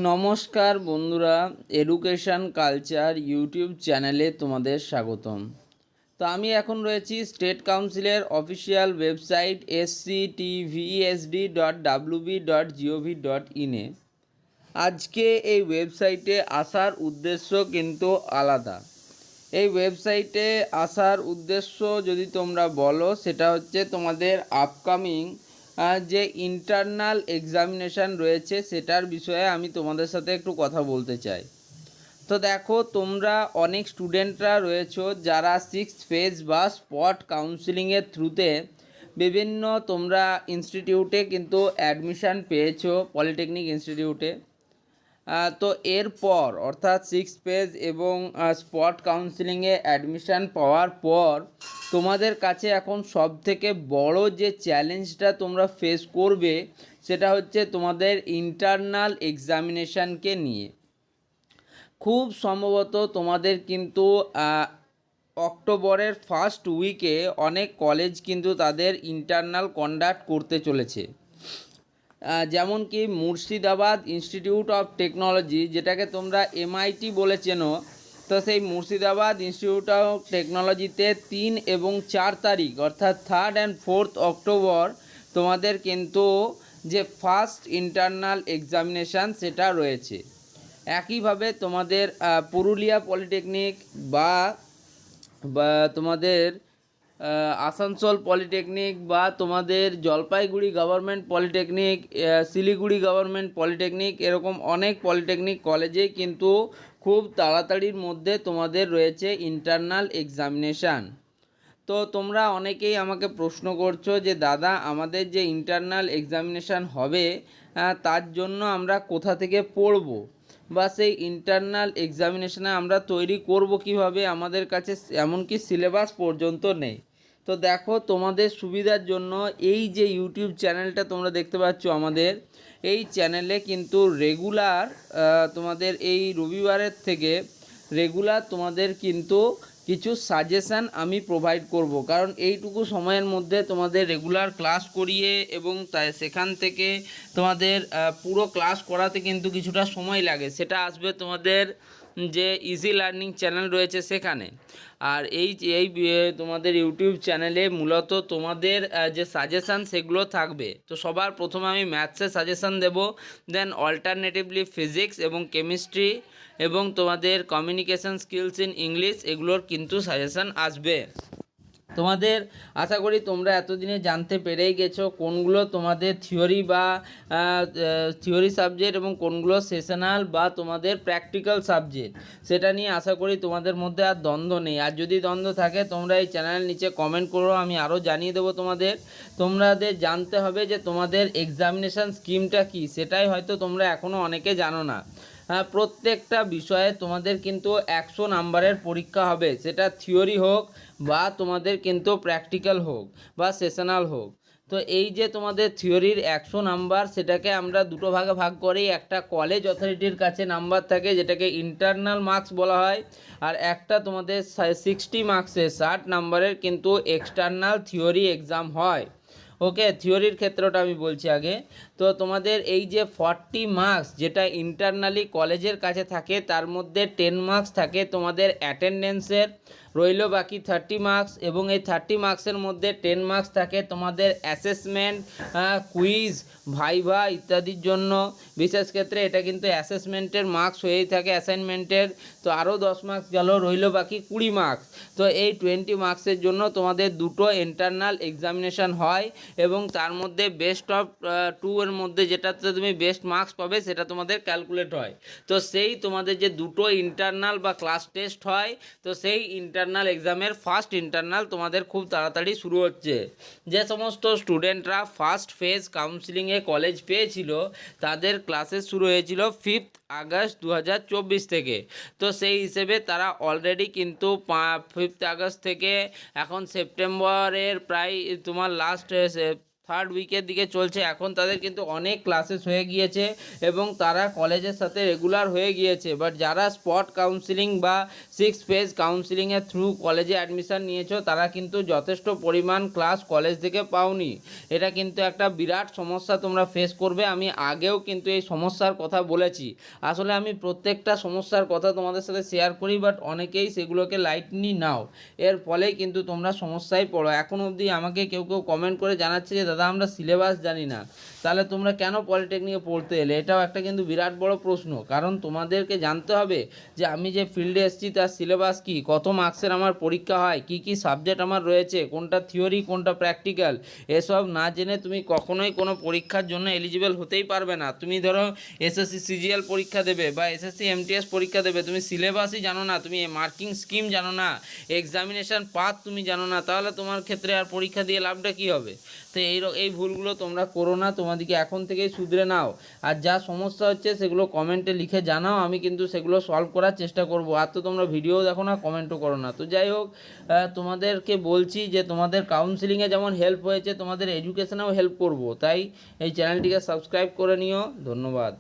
নমস্কার বন্ধুরা, education culture YouTube চ্যানেলে তোমাদের স্বাগতম। তো আমি এখন রয়েছি স্টেট কাউন্সিলের অফিসিয়াল ওয়েবসাইট sctvsd.wb.gov.in আজকে এই ওয়েবসাইটে আসার উদ্দেশ্য কিন্তু আলাদা। এই ওয়েবসাইটে আসার উদ্দেশ্য যদি তোমরা বলো, সেটা হচ্ছে তোমাদের আপকামিং যে ইন্টারনাল এক্সামিনেশান রয়েছে সেটার বিষয়ে আমি তোমাদের সাথে একটু কথা বলতে চাই। তো দেখো, তোমরা অনেক স্টুডেন্টরা রয়েছো যারা 6th ফেজ বা স্পট কাউন্সিলিংয়ের থ্রুতে বিভিন্ন তোমরা ইনস্টিটিউটে কিন্তু অ্যাডমিশান পেয়েছো, পলিটেকনিক ইনস্টিটিউটে। তো এরপর অর্থাৎ 6th ফেজ এবং স্পট কাউন্সিলিংয়ে অ্যাডমিশান পাওয়ার পর তোমাদের কাছে এখন সবথেকে বড় যে চ্যালেঞ্জটা তোমরা ফেস করবে সেটা হচ্ছে তোমাদের ইন্টারনাল এক্সামিনেশানকে নিয়ে। খুব সম্ভবত তোমাদের কিন্তু অক্টোবরের ফার্স্ট উইকে অনেক কলেজ কিন্তু তাদের ইন্টারনাল কন্ডাক্ট করতে চলেছে। যেমন কি মুর্শিদাবাদ ইনস্টিটিউট অফ টেকনোলজি, যেটাকে তোমরা MIT বলে চেনো, তো সেই মুর্শিদাবাদ ইনস্টিটিউট অফ টেকনোলজিতে 3 এবং 4 তারিখ অর্থাৎ 3rd and 4th অক্টোবর তোমাদের কিন্তু যে ফার্স্ট ইন্টারনাল এক্সামিনেশান সেটা রয়েছে। একইভাবে তোমাদের পুরুলিয়া পলিটেকনিক বা তোমাদের আসানসোল পলিটেকনিক বা তোমাদের Jalpaiguri government polytechnic, Siliguri government polytechnic, এরকম অনেক পলিটেকনিক কলেজেই কিন্তু খুব তাড়াতাড়ির মধ্যে তোমাদের রয়েছে ইন্টারনাল এক্সামিনেশান। তো তোমরা অনেকেই আমাকে প্রশ্ন করছো যে দাদা, আমাদের যে ইন্টারনাল এক্সামিনেশান হবে তার জন্য আমরা কোথা থেকে পড়ব, বা সেই ইন্টারনাল এক্সামিনেশানে আমরা তৈরি করব কিভাবে, আমাদের কাছে এমনকি সিলেবাস পর্যন্ত নেই। তো দেখো, তোমাদের সুবিধার জন্য এই যে ইউটিউব চ্যানেলটা তোমরা দেখতে পাচ্ছ আমাদের, এই চ্যানেলে কিন্তু রেগুলার তোমাদের এই রবিবারের থেকে রেগুলার তোমাদের কিন্তু কিছু সাজেশান আমি প্রোভাইড করব, কারণ এইটুকু সময়ের মধ্যে তোমাদের রেগুলার ক্লাস করিয়ে এবং তাই সেখান থেকে তোমাদের পুরো ক্লাস করাতে কিন্তু কিছুটা সময় লাগে। সেটা আসবে তোমাদের যে ইজি লার্নিং চ্যানেল রয়েছে সেখানে। আর এই তোমাদের ইউটিউব চ্যানেলে মূলত তোমাদের যে সাজেশান সেগুলো থাকবে। তো সবার প্রথমে আমি ম্যাথসের সাজেশান দেব, দেন অল্টারনেটিভলি ফিজিক্স এবং কেমিস্ট্রি এবং তোমাদের কমিউনিকেশন স্কিলস ইন ইংলিশ, এগুলোর কিন্তু সাজেশান আসবে। তোমাদের আশা করি তোমরা এতদিনে জানতে পেরেই গেছো কোনগুলো তোমাদের থিওরি বা থিওরি সাবজেক্ট এবং কোনগুলো সেশনাল বা তোমাদের প্র্যাকটিক্যাল সাবজেক্ট, সেটা নিয়ে আশা করি তোমাদের মধ্যে আর দ্বন্দ্ব নেই। আর যদি দ্বন্দ্ব থাকে তোমরা এই চ্যানেলের নিচে কমেন্ট করো, আমি আরও জানিয়ে দেবো তোমাদের জানতে হবে যে তোমাদের এক্সামিনেশান স্কিমটা কী, সেটাই হয়তো তোমরা এখনও অনেকে জানো না। প্রত্যেকটা বিষয়ে তোমাদের কিন্তু 100 নাম্বারের পরীক্ষা হবে, সেটা থিওরি হোক বা তোমাদের কিন্তু প্র্যাকটিক্যাল হোক বা সেশনাল হোক। তো এই যে তোমাদের থিওরির 100 নাম্বার, সেটাকে আমরা দুটো ভাগে ভাগ করি। একটা কলেজ অথরিটির কাছে নাম্বার থাকে, যেটাকে ইন্টারনাল মার্কস বলা হয়, আর একটা তোমাদের 60 মার্কসের 60 নাম্বারের কিন্তু এক্সটার্নাল থিওরি এক্সাম হয়। ওকে, থিওরির ক্ষেত্রটা আমি বলছি আগে। তো তোমাদের এই যে 40 মার্কস যেটা ইন্টারনালি কলেজের কাছে থাকে, তার মধ্যে 10 মার্কস থাকে তোমাদের অ্যাটেন্ডেন্সের, রইল বাকি 30 মার্কস, এবং এই 30 মার্কসের মধ্যে 10 মার্কস থাকে তোমাদের অ্যাসেসমেন্ট, কুইজ, ভাইভা ইত্যাদির জন্য। বিশেষ ক্ষেত্রে এটা কিন্তু অ্যাসেসমেন্টের মার্কস হয়েই থাকে, অ্যাসাইনমেন্টের। তো আরও 10 মার্কস গেল, রইল বাকি 20 মার্কস। তো এই 20 মার্কসের জন্য তোমাদের দুটো ইন্টারনাল এক্সামিনেশান হয়, এবং তার মধ্যে বেস্ট অফ 2 এর মধ্যে যেটাতে তুমি বেস্ট মার্কস পাবে সেটা তোমাদের ক্যালকুলেট হয়। তো সেই তোমাদের যে দুটো ইন্টারনাল বা ক্লাস টেস্ট হয়, তো সেই ইন্টারনাল এক্সামের ফার্স্ট ইন্টারনাল তোমাদের খুব তাড়াতাড়ি শুরু হচ্ছে। যে সমস্ত স্টুডেন্টরা ফার্স্ট ফেজ কাউন্সিলিংয়ে কলেজ পেয়েছিল, তাদের ক্লাসেস শুরু হয়েছিল 5th আগস্ট 2024 থেকে। তো সেই হিসেবে তারা অলরেডি কিন্তু 5th আগস্ট থেকে এখন সেপ্টেম্বরের প্রায় তোমার লাস্ট থার্ড উইকের দিকে চলছে, এখন তাদের কিন্তু অনেক ক্লাসেস হয়ে গিয়েছে এবং তারা কলেজের সাথে রেগুলার হয়ে গিয়েছে। বাট যারা স্পট কাউন্সিলিং বা 6 ফেজ কাউন্সিলিংয়ের থ্রু কলেজে অ্যাডমিশান নিয়েছো তারা কিন্তু যথেষ্ট পরিমাণ ক্লাস কলেজ থেকে পাওনি। এটা কিন্তু একটা বিরাট সমস্যা তোমরা ফেস করবে। আমি আগেও কিন্তু এই সমস্যার কথা বলেছি। আসলে আমি প্রত্যেকটা সমস্যার কথা তোমাদের সাথে শেয়ার করি, বাট অনেকেই সেগুলোকে লাইটলি নাও, এর ফলেই কিন্তু তোমরা সমস্যায় পড়ো। এখন অবধি আমাকে কেউ কেউ কমেন্ট করে জানাচ্ছে যে দাদা আমরা সিলেবাস জানি না, তাহলে তোমরা কেন পলিটেকনিকে পড়তে এলে? এটাও একটা কিন্তু বিরাট বড় প্রশ্ন, কারণ তোমাদেরকে জানতে হবে যে আমি যে ফিল্ডে এসেছি তার সিলেবাস কি, কত মার্কসের আমার পরীক্ষা হয়, কি কি সাবজেক্ট আমার রয়েছে, কোনটা থিওরি কোনটা প্র্যাকটিক্যাল। এসব না জেনে তুমি কখনোই কোনো পরীক্ষার জন্য এলিজিবল হতেই পারবে না। তুমি ধরো এসএসসি সিজিএল পরীক্ষা দেবে বা এসএসসি এমটিএস পরীক্ষা দেবে, তুমি সিলেবাসই জানো না, তুমি মার্কিং স্কিম জানো না, এক্সামিনেশন পাথ তুমি জানো না, তাহলে তোমার ক্ষেত্রে আর পরীক্ষা দিয়ে লাভটা কী হবে? তো এই ভুলগুলো তোমরা করো না, তোমাদেরকে এখন থেকেই শুধরে নাও। আর যা সমস্যা হচ্ছে সেগুলো কমেন্টে লিখে জানাও, আমি কিন্তু সেগুলো সলভ করার চেষ্টা করব। আর তো তোমরা ভিডিও দেখো না, কমেন্টও করো না। তো যাই হোক, তোমাদেরকে বলছি যে তোমাদের কাউন্সিলিংয়ে যেমন হেল্প হয়েছে তোমাদের এডুকেশনেও হেল্প করব, তাই এই চ্যানেলটিকে সাবস্ক্রাইব করে নিও। ধন্যবাদ।